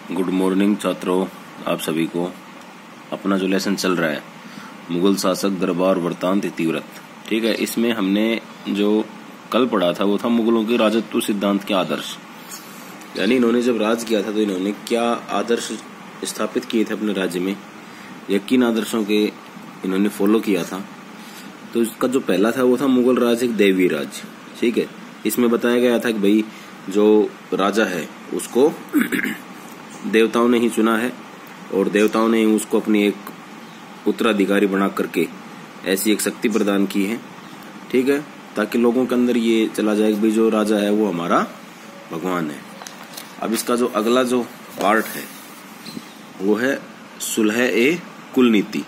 Good morning छात्रों, आप सभी को अपना जो लेसन चल रहा है मुगल शासक दरबार वृत्तांत इतिवृत्त, ठीक है। इसमें हमने जो कल पढ़ा था वो था मुगलों के राजत्व सिद्धांत के आदर्श। यानी इन्होंने जब राज किया था तो इन्होंने क्या आदर्श स्थापित किए थे अपने राज्य में, या किन आदर्शों के इन्होंने फॉलो किया था। तो इसका जो पहला था वो था मुगल राज एक दैवीय राज, ठीक है। इसमें बताया गया था कि भाई जो राजा है उसको देवताओं ने ही चुना है और देवताओं ने ही उसको अपनी एक उत्तराधिकारी बना करके ऐसी एक शक्ति प्रदान की है, ठीक है, ताकि लोगों के अंदर ये चला जाए कि भाई जो राजा है वो हमारा भगवान है। अब इसका जो अगला जो पार्ट है वो है सुलह ए कुल नीति,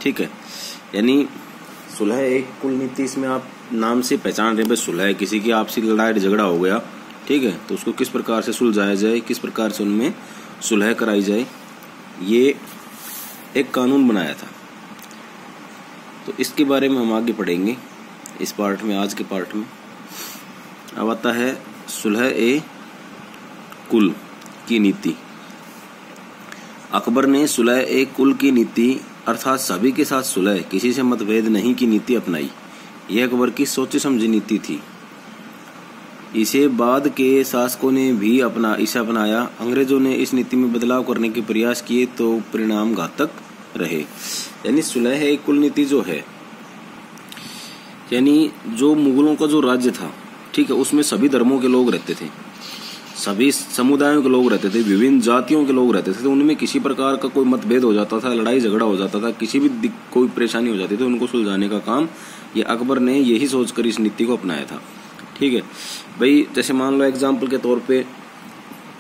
ठीक है। यानी सुलह ए कुल नीति, इसमें आप नाम से पहचान रहे हैं, सुलह किसी की आपसी लड़ाई झगड़ा हो गया, ठीक है, तो उसको किस प्रकार से सुलझाया जाए, किस प्रकार से उनमें सुलह कराई जाए, ये एक कानून बनाया था। तो इसके बारे में हम आगे पढ़ेंगे इस पार्ट में, आज के पार्ट में। अब आता है सुलह ए कुल की नीति। अकबर ने सुलह ए कुल की नीति अर्थात सभी के साथ सुलह, किसी से मतभेद नहीं की नीति अपनाई। यह अकबर की सोची समझी नीति थी। इसे बाद के शासकों ने भी इसे अपनाया। अंग्रेजों ने इस नीति में बदलाव करने के प्रयास किए तो परिणाम घातक रहे। यानी सुलह ए कुल नीति जो है, यानी जो मुगलों का जो राज्य था, ठीक है, उसमें सभी धर्मों के लोग रहते थे, सभी समुदायों के लोग रहते थे, विभिन्न जातियों के लोग रहते थे। तो उनमें किसी प्रकार का कोई मतभेद हो जाता था, लड़ाई झगड़ा हो जाता था, किसी भी कोई परेशानी हो जाती थी, उनको सुलझाने का काम ये अकबर ने यही सोचकर इस नीति को अपनाया था, ठीक है भाई। जैसे मान लो एग्जाम्पल के तौर पे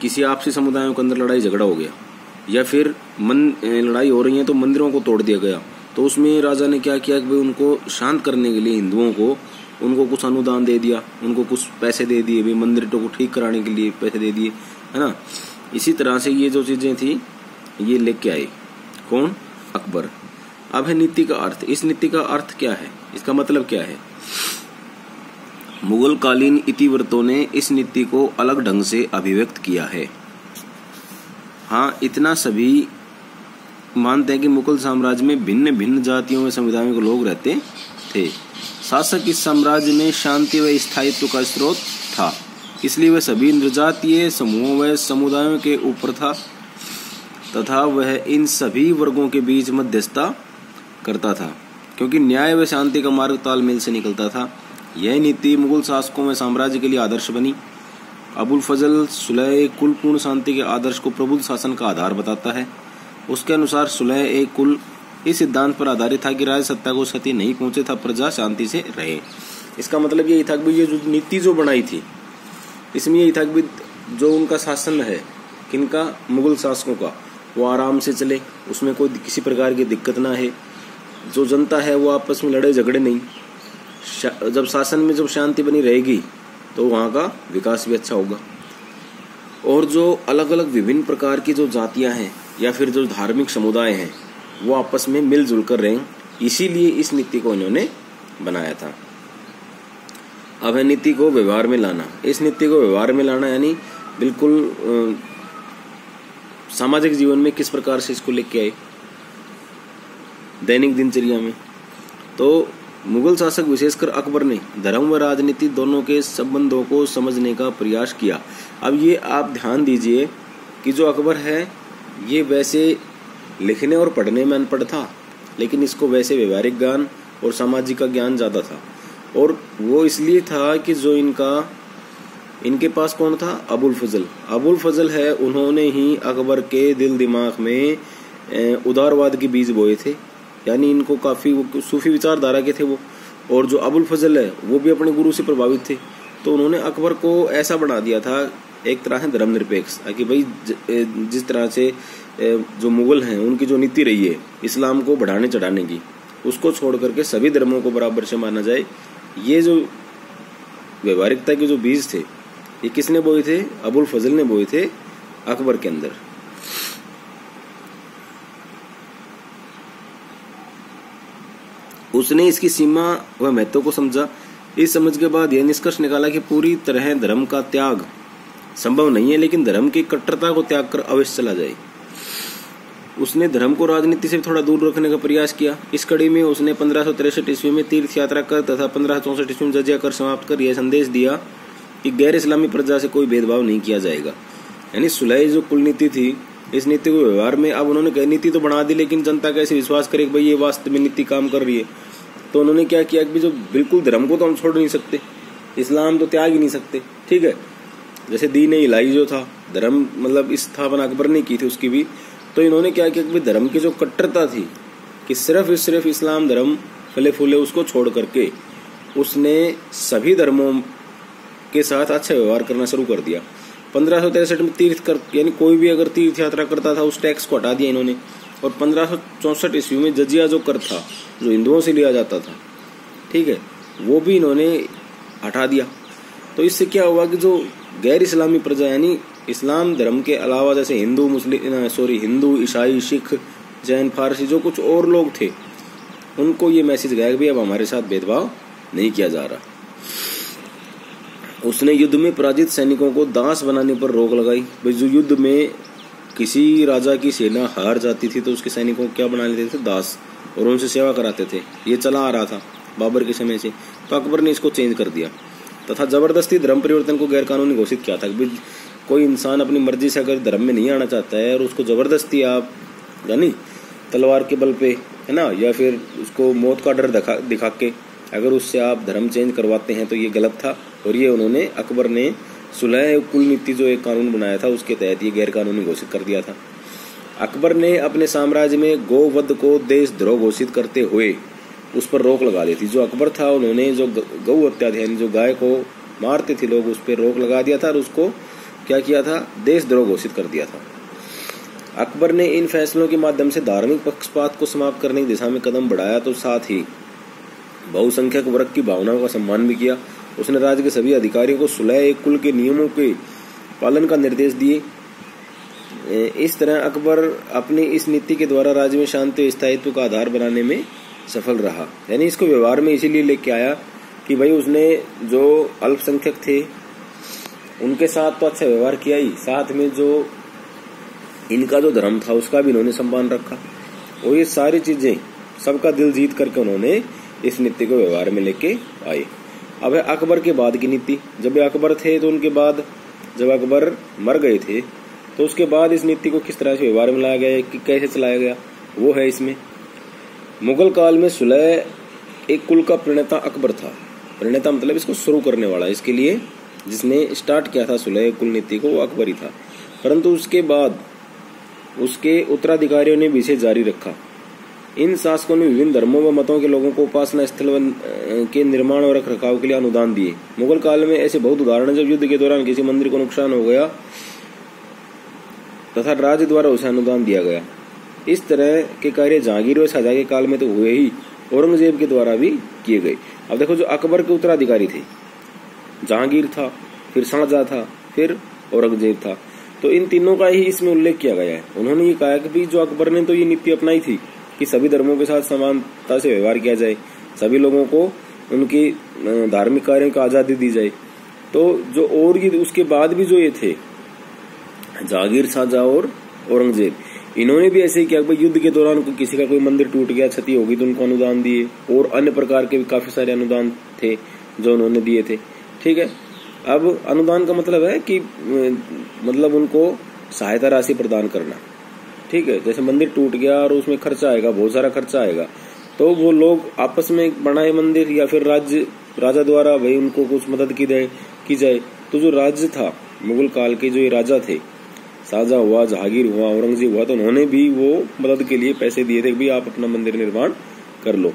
किसी आपसी समुदायों के अंदर लड़ाई झगड़ा हो गया, या फिर लड़ाई हो रही है तो मंदिरों को तोड़ दिया गया, तो उसमें राजा ने क्या किया कि भाई उनको शांत करने के लिए हिंदुओं को उनको कुछ अनुदान दे दिया, उनको कुछ पैसे दे दिए, भाई मंदिर को ठीक कराने के लिए पैसे दे दिए, है ना। इसी तरह से ये जो चीजें थी ये लेके आए कौन? अकबर। अब है नीति का अर्थ। इस नीति का अर्थ क्या है, इसका मतलब क्या है? मुगल कालीन इतिवृत्तों ने इस नीति को अलग ढंग से अभिव्यक्त किया है। हाँ, इतना सभी मानते हैं कि मुगल साम्राज्य में भिन्न भिन्न जातियों व समुदायों के लोग रहते थे। शासक इस साम्राज्य में शांति व स्थायित्व का स्रोत था, इसलिए वह सभी निर्जातीय समूहों व समुदायों के ऊपर था तथा वह इन सभी वर्गों के बीच मध्यस्थता करता था, क्योंकि न्याय व शांति का मार्ग तालमेल से निकलता था। यह नीति मुगल शासकों में साम्राज्य के लिए आदर्श बनी। अबुल फजल सुलह ए कुल पूर्ण शांति के आदर्श को प्रबुद्ध शासन का आधार बताता है। उसके अनुसार सुलह ए कुल इस सिद्धांत पर आधारित था कि राज सत्ता को क्षति नहीं पहुंचे था, प्रजा शांति से रहे। इसका मतलब यही था कि ये जो नीति जो बनाई थी इसमें यही था कि जो उनका शासन है, किनका? मुगल शासकों का, वो आराम से चले, उसमें कोई किसी प्रकार की दिक्कत ना है, जो जनता है वो आपस में लड़े झगड़े नहीं। जब शासन में जब शांति बनी रहेगी तो वहाँ का विकास भी अच्छा होगा। और जो अलग अलग विभिन्न प्रकार की जो जातियां हैं या फिर जो धार्मिक समुदाय हैं वो आपस में मिलजुल कर रहें, इसीलिए इस नीति को इन्होंने बनाया था। अब है नीति को व्यवहार में लाना। इस नीति को व्यवहार में लाना यानी बिल्कुल सामाजिक जीवन में किस प्रकार से इसको लेके आए दैनिक दिनचर्या में। तो मुगल शासक विशेषकर अकबर ने धर्म व राजनीति दोनों के संबंधों को समझने का प्रयास किया। अब ये आप ध्यान दीजिए कि जो अकबर है ये वैसे लिखने और पढ़ने में अनपढ़ था, लेकिन इसको वैसे व्यवहारिक ज्ञान और सामाजिक का ज्ञान ज्यादा था। और वो इसलिए था कि जो इनके पास कौन था? अबुल फजल। अबुल फजल है, उन्होंने ही अकबर के दिल दिमाग में उदारवाद के बीज बोए थे। यानी इनको काफी सूफी विचारधारा के थे वो। और जो अबुल फजल है वो भी अपने गुरु से प्रभावित थे, तो उन्होंने अकबर को ऐसा बना दिया था एक तरह से धर्मनिरपेक्ष, कि भाई जिस तरह से जो मुगल हैं उनकी जो नीति रही है इस्लाम को बढ़ाने चढ़ाने की, उसको छोड़ करके सभी धर्मों को बराबर से माना जाए। ये जो व्यवहारिकता के जो बीज थे ये किसने बोए थे? अबुल फजल ने बोए थे अकबर के अंदर। उसने इसकी सीमा व महत्व को समझा। इस समझ के बाद यह निष्कर्ष निकाला कि पूरी तरह धर्म का त्याग संभव नहीं है, लेकिन धर्म की कट्टरता को त्याग कर अवश्य चला जाए। उसने धर्म को राजनीति से थोड़ा दूर रखने का प्रयास किया। इस कड़ी में उसने 1563 ईस्वी में तीर्थ यात्रा कर तथा 1564 ईस्वी में जजिया कर समाप्त कर यह संदेश दिया कि गैर इस्लामी प्रजा से कोई भेदभाव नहीं किया जाएगा। यानी सुलह जो कुल नीति थी, इस नीति को व्यवहार में अब उन्होंने नीति तो बना दी, लेकिन जनता कैसे विश्वास करे कि भाई ये वास्तव में नीति काम कर रही है। तो उन्होंने क्या किया कि जो बिल्कुल धर्म को तो हम छोड़ नहीं सकते, इस्लाम तो त्याग ही नहीं सकते, ठीक है। जैसे दीन इलाही जो था, धर्म मतलब स्थापना अकबर ने की थी उसकी भी, तो इन्होंने क्या किया कि धर्म की जो कट्टरता थी कि सिर्फ इस्लाम धर्म फले फूले, उसको छोड़ करके उसने सभी धर्मों के साथ अच्छा व्यवहार करना शुरू कर दिया। 1563 में तीर्थ कर यानी कोई भी अगर तीर्थ यात्रा करता था उस टैक्स को हटा दिया इन्होंने। और 1564 ईस्वी में जजिया जो कर था, जो हिंदुओं से लिया जाता था, ठीक है, वो भी इन्होंने हटा दिया। तो इससे क्या हुआ कि जो गैर इस्लामी प्रजा यानी इस्लाम धर्म के अलावा जैसे हिंदू, ईसाई, सिख, जैन, फारसी जो कुछ और लोग थे, उनको ये मैसेज गया कि भाई अब हमारे साथ भेदभाव नहीं किया जा रहा। उसने युद्ध में पराजित सैनिकों को दास बनाने पर रोक लगाई। भाई जो युद्ध में किसी राजा की सेना हार जाती थी तो उसके सैनिकों को क्या बना लेते थे, दास, और उनसे सेवा कराते थे। ये चला आ रहा था बाबर के समय से। तो अकबर ने इसको चेंज कर दिया तथा जबरदस्ती धर्म परिवर्तन को गैर कानूनी घोषित किया था। कोई इंसान अपनी मर्जी से अगर धर्म में नहीं आना चाहता है और उसको जबरदस्ती आप यानी तलवार के बल पे, है ना, या फिर उसको मौत का डर दिखा के अगर उससे आप धर्म चेंज करवाते हैं तो ये गलत था। और ये उन्होंने अकबर ने सुलह कुल नीति जो एक कानून बनाया था उसके तहत ये गैर कानूनी घोषित कर दिया था। अकबर ने अपने साम्राज्य में गोवध को देशद्रोह घोषित करते हुए उस पर रोक लगा दी थी। जो अकबर था उन्होंने जो गौ हत्या थी यानी जो गाय को मारते थे लोग, उस पर रोक लगा दिया था और उसको क्या किया था, देशद्रोह घोषित कर दिया था। अकबर ने इन फैसलों के माध्यम से धार्मिक पक्षपात को समाप्त करने की दिशा में कदम बढ़ाया, तो साथ ही बहुसंख्यक वर्ग की भावनाओं का सम्मान भी किया। उसने राज्य के सभी अधिकारियों को सुलह कुल के नियमों के पालन का निर्देश दिए। इस तरह अकबर अपनी इस नीति के द्वारा राज्य में शांति और स्थायित्व का आधार बनाने में सफल रहा। यानी इसको व्यवहार में इसीलिए लेके आया कि भाई उसने जो अल्पसंख्यक थे उनके साथ तो अच्छा व्यवहार किया ही, साथ में जो इनका जो धर्म था उसका भी इन्होंने सम्मान रखा। और ये सारी चीजें सबका दिल जीत करके उन्होंने इस नीति को व्यवहार में लेके आए। अब है अकबर के बाद की नीति। जब अकबर थे तो उनके बाद जब अकबर मर गए थे तो उसके बाद इस नीति को किस तरह से व्यवहार में लाया गया, कि कैसे चलाया गया, वो है इसमें। मुगल काल में सुलह एक कुल का प्रणेता अकबर था। प्रणेता मतलब इसको शुरू करने वाला, इसके लिए जिसने स्टार्ट किया था सुलह कुल नीति को वो अकबर ही था। परंतु उसके बाद उसके उत्तराधिकारियों ने भी इसे जारी रखा। इन शासकों ने विभिन्न धर्मों व मतों के लोगों को उपासना स्थल के निर्माण और रखरखाव के लिए अनुदान दिए। मुगल काल में ऐसे बहुत उदाहरण है जब युद्ध के दौरान किसी मंदिर को नुकसान हो गया तथा राज्य द्वारा उसे अनुदान दिया गया। इस तरह के कार्य जहांगीर व शाहजहां के काल में तो हुए ही, औरंगजेब के द्वारा भी किए गए। अब देखो, जो अकबर के उत्तराधिकारी थे, जहांगीर था, फिर शाहजहां था, फिर औरंगजेब था, तो इन तीनों का ही इसमें उल्लेख किया गया है। उन्होंने ये कहा कि भी जो अकबर ने तो ये नीति अपनाई थी कि सभी धर्मों के साथ समानता से व्यवहार किया जाए, सभी लोगों को उनकी धार्मिक कार्यों की आजादी दी जाए। तो जो और ये उसके बाद भी जो ये थे जहांगीर, शाहजहां और औरंगजेब, इन्होंने भी ऐसे ही किया। भाई युद्ध के दौरान किसी का कोई मंदिर टूट गया, क्षति होगी तो उनको अनुदान दिए, और अन्य प्रकार के भी काफी सारे अनुदान थे जो उन्होंने दिए थे। ठीक है, अब अनुदान का मतलब है कि मतलब उनको सहायता राशि प्रदान करना। ठीक है, जैसे मंदिर टूट गया और उसमें खर्चा आएगा, बहुत सारा खर्चा आएगा, तो वो लोग आपस में बनाए मंदिर या फिर राजा द्वारा भाई उनको कुछ मदद की जाए। तो जो राज्य था मुगल काल के, जो ये राजा थे, शाहजहां हुआ, जहांगीर हुआ, औरंगजेब हुआ, तो उन्होंने भी वो मदद के लिए पैसे दिए थे कि भाई आप अपना मंदिर निर्माण कर लो।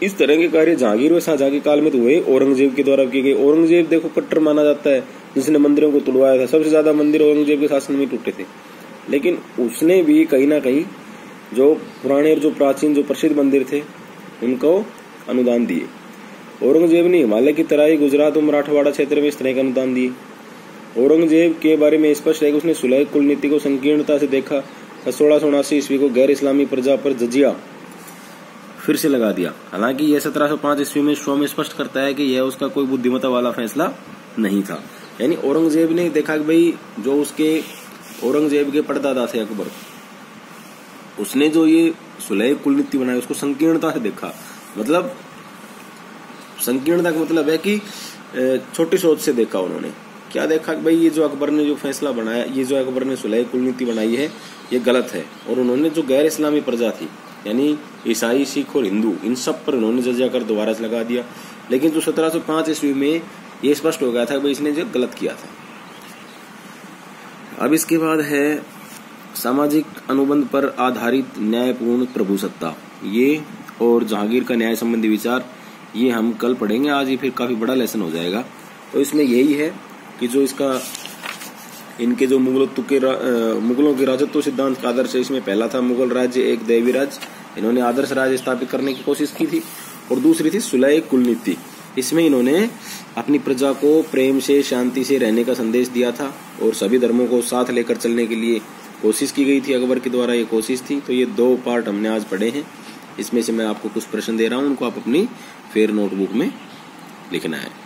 इस तरह के कार्य जहांगीर व शाहजहां के काल में तो हुए, औरंगजेब के द्वारा किए गए। औरंगजेब देखो कट्टर माना जाता है, जिसने मंदिरों को तोड़वाया था। सबसे ज्यादा मंदिर औरंगजेब के शासन में टूटे थे, लेकिन उसने भी कहीं ना कहीं जो पुराने और जो प्राचीन जो प्रसिद्ध मंदिर थे उनको अनुदान दिए। औरंगजेब ने हिमालय की तराई, गुजरात और मराठवाड़ा क्षेत्र में इस तरह का अनुदान दिए। औरंगजेब के बारे में स्पष्ट है कि उसने सुलह कुल नीति को संकीर्णता से देखा। 1679 ईस्वी को गैर इस्लामी प्रजा पर जजिया फिर से लगा दिया। हालांकि यह 1705 ईस्वी में स्वयं स्पष्ट करता है कि यह उसका कोई बुद्धिमत्ता वाला फैसला नहीं था। यानी औरंगजेब ने देखा कि भाई जो उसके औरंगजेब के परदादा थे अकबर, उसने जो ये सुलह कुल नीति बनाई उसको संकीर्णता से देखा। मतलब संकीर्णता का मतलब है कि छोटी सोच से देखा उन्होंने। क्या देखा कि भाई ये जो अकबर ने जो फैसला बनाया, ये जो अकबर ने सुलह कुल नीति बनाई है ये गलत है। और उन्होंने जो गैर इस्लामी प्रजा थी यानी ईसाई, सिख और हिंदू, इन सब पर उन्होंने जजिया कर दोबारा से लगा दिया। लेकिन जो 1705 ईस्वी में ये स्पष्ट हो गया था कि भाई इसने जो गलत किया था। अब इसके बाद है सामाजिक अनुबंध पर आधारित न्यायपूर्ण प्रभुसत्ता, ये और जहांगीर का न्याय संबंधी विचार, ये हम कल पढ़ेंगे। आज ये फिर काफी बड़ा लेसन हो जाएगा। तो इसमें यही है कि जो इसका इनके जो मुगलों के राजत्व सिद्धांत का आदर्श है, इसमें पहला था मुगल राज्य एक दैवी राज्य, इन्होंने आदर्श राज्य स्थापित करने की कोशिश की थी। और दूसरी थी सुलह कुल नीति, इसमें इन्होंने अपनी प्रजा को प्रेम से, शांति से रहने का संदेश दिया था और सभी धर्मों को साथ लेकर चलने के लिए कोशिश की गई थी। अकबर के द्वारा ये कोशिश थी। तो ये 2 पार्ट हमने आज पढ़े हैं। इसमें से मैं आपको कुछ प्रश्न दे रहा हूं, उनको आप अपनी फेयर नोटबुक में लिखना है।